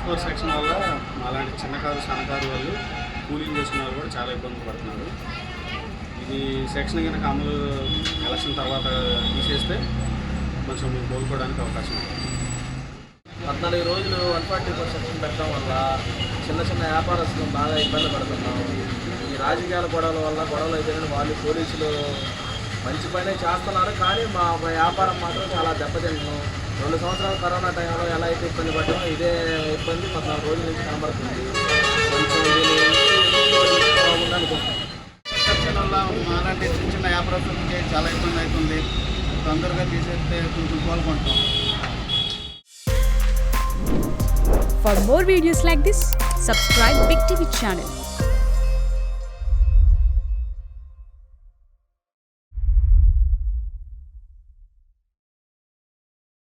4 section వల్ల అలాంటి చిన్నకారు సన్నకారు వాళ్ళు కూలింగ్ చేసుకున్న వాళ్ళు కూడా చాలా ఇబ్బంది పడుతున్నారు. ఇది సెక్షన్ కనుక అమలు ఎలక్షన్ తర్వాత తీసేస్తే కొంచెం కోలుకోవడానికి అవకాశం ఉంది. 14 రోజులు 144 సెక్షన్ పెట్టడం వల్ల చిన్న చిన్న వ్యాపారస్తులు బాగా ఇబ్బంది పడుతున్నాం. ఈ రాజకీయాల గొడవలు అయితేనే వాళ్ళు పోలీసులు మంచి పనే చేస్తున్నారు, కానీ మా వ్యాపారం మాత్రం చాలా దెబ్బతింటున్నాం. 2 సంవత్సరాలు కరోనా టైంలో ఎలా అయితే ఇబ్బంది పడ్డామో ఇదే ఇబ్బంది 14 రోజుల నుంచి కనబడుతుంది. కొంచెం అనుకుంటున్నాం. సెక్షన్ వల్ల అలాంటి చిన్న చిన్న వ్యాపారస్తులకి చాలా ఇబ్బంది అవుతుంది. తొందరగా తీసేస్తే కొంచెం కోలుకుంటాం. For more videos like this, subscribe Big TV channel.